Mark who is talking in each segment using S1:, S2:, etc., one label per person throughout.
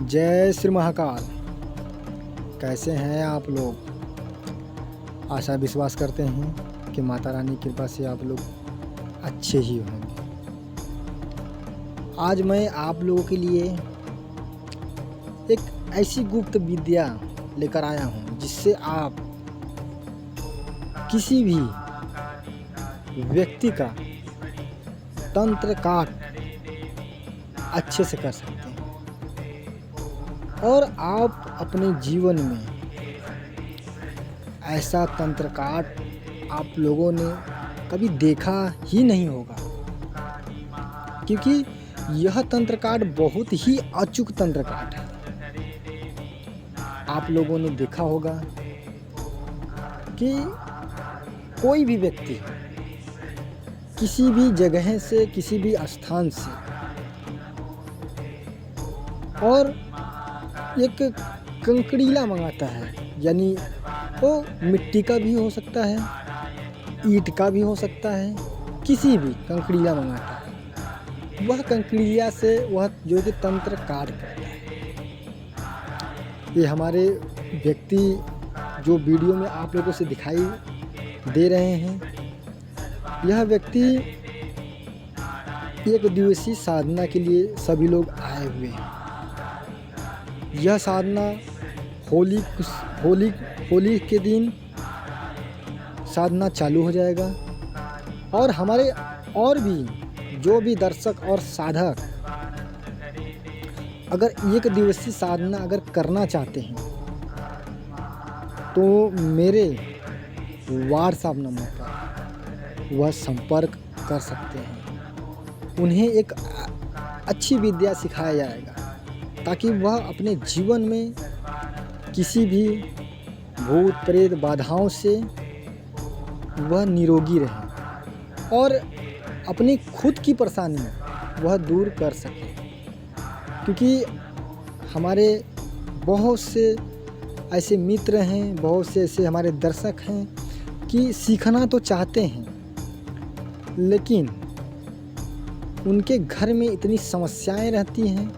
S1: जय श्री महाकाल। कैसे हैं आप लोग? आशा विश्वास करते हैं कि माता रानी की कृपा से आप लोग अच्छे ही होंगे। आज मैं आप लोगों के लिए एक ऐसी गुप्त विद्या लेकर आया हूं जिससे आप किसी भी व्यक्ति का तंत्र काट अच्छे से कर सकते हैं और आप अपने जीवन में ऐसा तंत्र काट आप लोगों ने कभी देखा ही नहीं होगा, क्योंकि यह तंत्र काट बहुत ही अचूक तंत्र काट है। आप लोगों ने देखा होगा कि कोई भी व्यक्ति किसी भी जगह से, किसी भी स्थान से और एक कंकड़ीला मंगाता है, यानी वो मिट्टी का भी हो सकता है, ईंट का भी हो सकता है, किसी भी कंकड़ीला मंगाता है। वह कंकड़ीला से वह जो कि तंत्र काट करता है। ये हमारे व्यक्ति जो वीडियो में आप लोगों से दिखाई दे रहे हैं, यह व्यक्ति एक दिवसीय साधना के लिए सभी लोग आए हुए हैं। यह साधना होली के दिन साधना चालू हो जाएगा और हमारे और भी जो भी दर्शक और साधक अगर एक दिवसीय साधना अगर करना चाहते हैं तो मेरे व्हाट्सएप नंबर पर वह संपर्क कर सकते हैं। उन्हें एक अच्छी विद्या सिखाया जाएगा ताकि वह अपने जीवन में किसी भी भूत प्रेत बाधाओं से वह निरोगी रहे और अपनी खुद की परेशानी वह दूर कर सके। क्योंकि हमारे बहुत से ऐसे मित्र हैं, बहुत से ऐसे हमारे दर्शक हैं कि सीखना तो चाहते हैं, लेकिन उनके घर में इतनी समस्याएं रहती हैं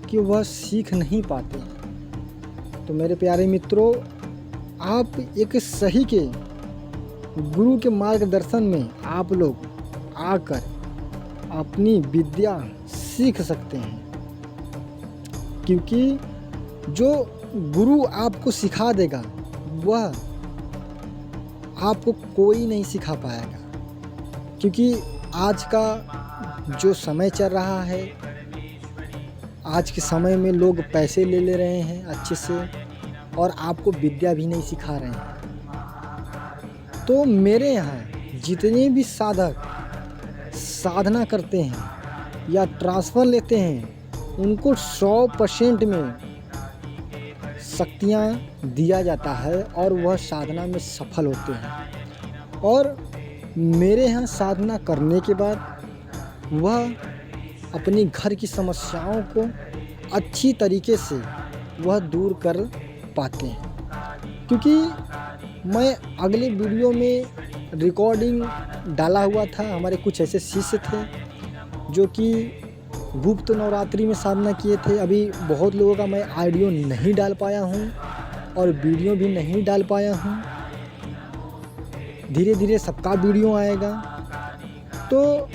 S1: कि वह सीख नहीं पाते। तो मेरे प्यारे मित्रों, आप एक सही के गुरु के मार्गदर्शन में आप लोग आकर अपनी विद्या सीख सकते हैं, क्योंकि जो गुरु आपको सिखा देगा वह आपको कोई नहीं सिखा पाएगा। क्योंकि आज का जो समय चल रहा है, आज के समय में लोग पैसे ले रहे हैं अच्छे से और आपको विद्या भी नहीं सिखा रहे हैं। तो मेरे यहाँ जितने भी साधक साधना करते हैं या ट्रांसफ़र लेते हैं, उनको 100% में शक्तियाँ दिया जाता है और वह साधना में सफल होते हैं। और मेरे यहाँ साधना करने के बाद वह अपनी घर की समस्याओं को अच्छी तरीके से वह दूर कर पाते हैं। क्योंकि मैं अगले वीडियो में रिकॉर्डिंग डाला हुआ था, हमारे कुछ ऐसे शिष्य थे जो कि गुप्त नवरात्रि में साधना किए थे। अभी बहुत लोगों का मैं ऑडियो नहीं डाल पाया हूँ और वीडियो भी नहीं डाल पाया हूँ। धीरे धीरे सबका वीडियो आएगा। तो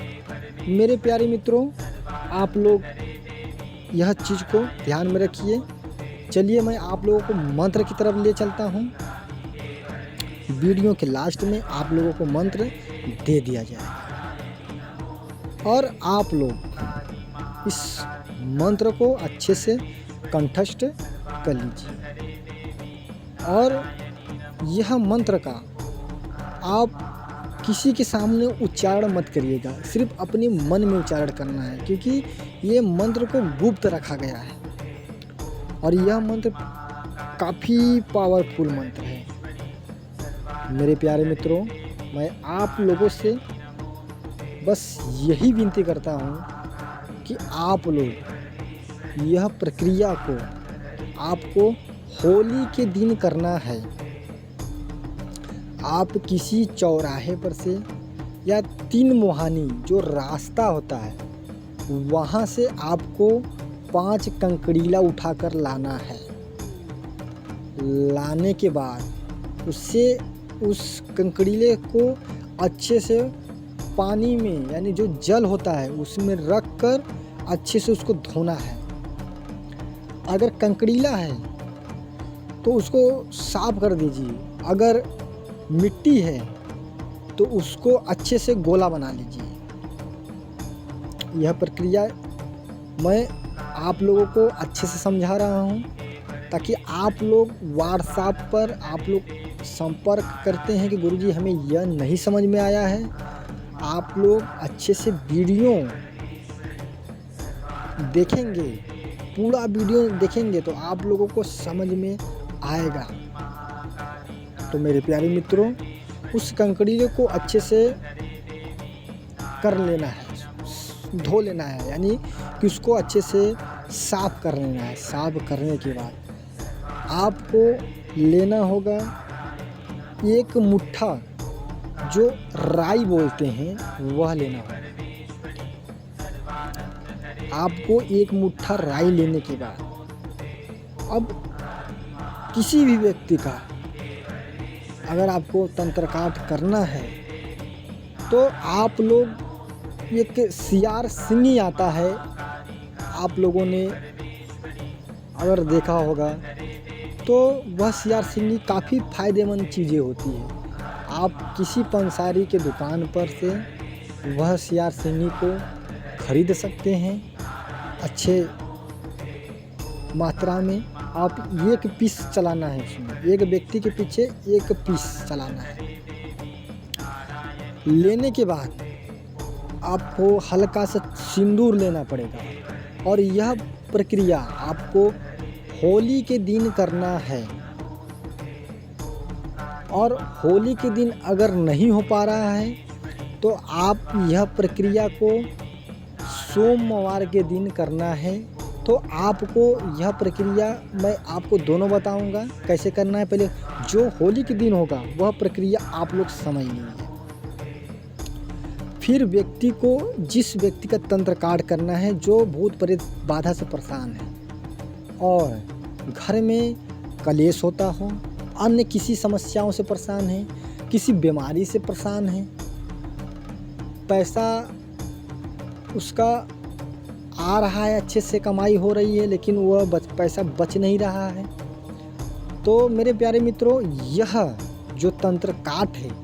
S1: मेरे प्यारे मित्रों, आप लोग यह चीज़ को ध्यान में रखिए। चलिए मैं आप लोगों को मंत्र की तरफ ले चलता हूँ। वीडियो के लास्ट में आप लोगों को मंत्र दे दिया जाएगा और आप लोग इस मंत्र को अच्छे से कंठस्थ कर लीजिए। और यह मंत्र का आप किसी के सामने उच्चारण मत करिएगा, सिर्फ अपने मन में उच्चारण करना है, क्योंकि ये मंत्र को गुप्त रखा गया है और यह मंत्र काफ़ी पावरफुल मंत्र है। मेरे प्यारे मित्रों, मैं आप लोगों से बस यही विनती करता हूँ कि आप लोग यह प्रक्रिया को आपको होली के दिन करना है। आप किसी चौराहे पर से या 3 मुहानी जो रास्ता होता है वहाँ से आपको 5 कंकड़ीला उठाकर लाना है। लाने के बाद उससे उस कंकड़ीले को अच्छे से पानी में, यानी जो जल होता है उसमें रख कर अच्छे से उसको धोना है। अगर कंकड़ीला है तो उसको साफ कर दीजिए। अगर मिट्टी है तो उसको अच्छे से गोला बना लीजिए। यह प्रक्रिया मैं आप लोगों को अच्छे से समझा रहा हूँ ताकि आप लोग व्हाट्सएप पर आप लोग संपर्क करते हैं कि गुरुजी हमें यह नहीं समझ में आया है। आप लोग अच्छे से वीडियो देखेंगे, पूरा वीडियो देखेंगे तो आप लोगों को समझ में आएगा। तो मेरे प्यारे मित्रों, उस कंकड़ीले को अच्छे से कर लेना है, धो लेना है, यानी कि उसको अच्छे से साफ कर लेना है। साफ करने के बाद आपको लेना होगा 1 मुट्ठा, जो राई बोलते हैं वह लेना होगा। आपको 1 मुट्ठा राई लेने के बाद अब किसी भी व्यक्ति का अगर आपको तंत्र काट करना है तो आप लोग एक सियार सिंगी आता है, आप लोगों ने अगर देखा होगा तो वह सियार सिंगी काफ़ी फ़ायदेमंद चीज़ें होती है। आप किसी पंसारी के दुकान पर से वह सियार सिंगी को खरीद सकते हैं अच्छे मात्रा में। आप 1 पीस चलाना है उसमें, एक व्यक्ति के पीछे 1 पीस चलाना है। लेने के बाद आपको हल्का सा सिंदूर लेना पड़ेगा और यह प्रक्रिया आपको होली के दिन करना है। और होली के दिन अगर नहीं हो पा रहा है तो आप यह प्रक्रिया को सोमवार के दिन करना है। तो आपको यह प्रक्रिया मैं आपको दोनों बताऊंगा कैसे करना है। पहले जो होली के दिन होगा वह प्रक्रिया आप लोग समझ लीजिए। फिर व्यक्ति को, जिस व्यक्ति का तंत्र काट करना है, जो भूत प्रेत बाधा से परेशान है और घर में कलेश होता हो, अन्य किसी समस्याओं से परेशान है, किसी बीमारी से परेशान है, पैसा उसका आ रहा है, अच्छे से कमाई हो रही है लेकिन वह पैसा बच नहीं रहा है, तो मेरे प्यारे मित्रों, यह जो तंत्र काट है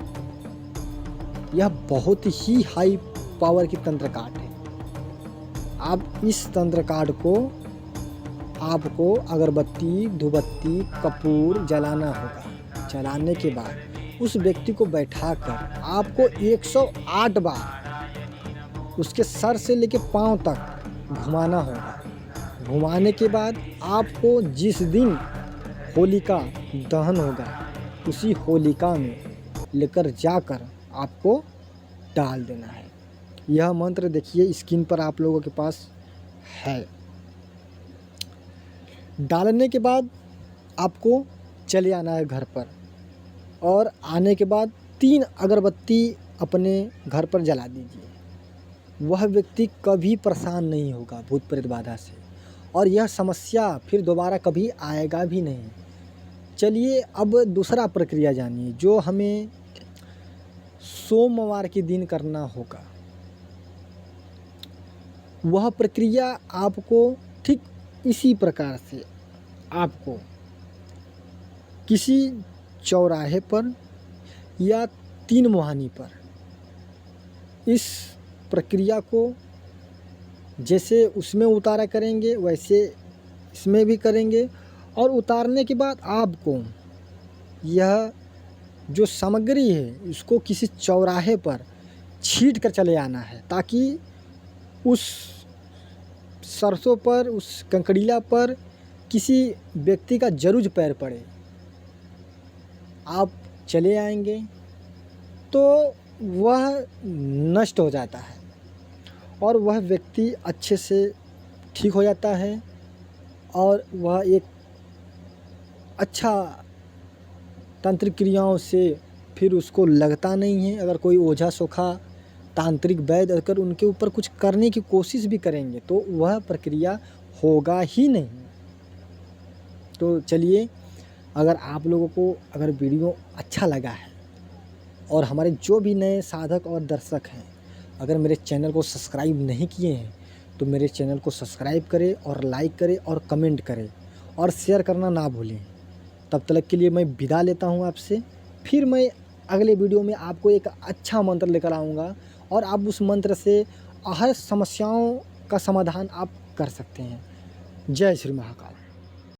S1: यह बहुत ही हाई पावर की तंत्र काट है। आप इस तंत्र काट को आपको अगरबत्ती, धूपबत्ती, कपूर जलाना होगा। जलाने के बाद उस व्यक्ति को बैठाकर आपको 108 बार उसके सर से लेकर पांव तक घुमाना होगा। घुमाने के बाद आपको जिस दिन होलिका दहन होगा उसी होलिका में लेकर जाकर आपको डाल देना है। यह मंत्र देखिए स्क्रीन पर आप लोगों के पास है। डालने के बाद आपको चले आना है घर पर और आने के बाद 3 अगरबत्ती अपने घर पर जला दीजिए। वह व्यक्ति कभी परेशान नहीं होगा भूत प्रेत बाधा से और यह समस्या फिर दोबारा कभी आएगा भी नहीं। चलिए अब दूसरा प्रक्रिया जानिए जो हमें सोमवार के दिन करना होगा। वह प्रक्रिया आपको ठीक इसी प्रकार से आपको किसी चौराहे पर या 3 मुहानी पर इस प्रक्रिया को जैसे उसमें उतारा करेंगे वैसे इसमें भी करेंगे। और उतारने के बाद आपको यह जो सामग्री है इसको किसी चौराहे पर छींट कर चले आना है ताकि उस सरसों पर, उस कंकड़ीला पर किसी व्यक्ति का जरूर पैर पड़े। आप चले आएंगे तो वह नष्ट हो जाता है और वह व्यक्ति अच्छे से ठीक हो जाता है और वह एक अच्छा तांत्रिक क्रियाओं से फिर उसको लगता नहीं है। अगर कोई ओझा सोखा तांत्रिक वैद्य अगर उनके ऊपर कुछ करने की कोशिश भी करेंगे तो वह प्रक्रिया होगा ही नहीं। तो चलिए, अगर आप लोगों को अगर वीडियो अच्छा लगा है और हमारे जो भी नए साधक और दर्शक हैं, अगर मेरे चैनल को सब्सक्राइब नहीं किए हैं तो मेरे चैनल को सब्सक्राइब करें और लाइक करें और कमेंट करें और शेयर करना ना भूलें। तब तक के लिए मैं विदा लेता हूँ आपसे। फिर मैं अगले वीडियो में आपको एक अच्छा मंत्र लेकर आऊँगा और आप उस मंत्र से हर समस्याओं का समाधान आप कर सकते हैं। जय श्री महाकाल।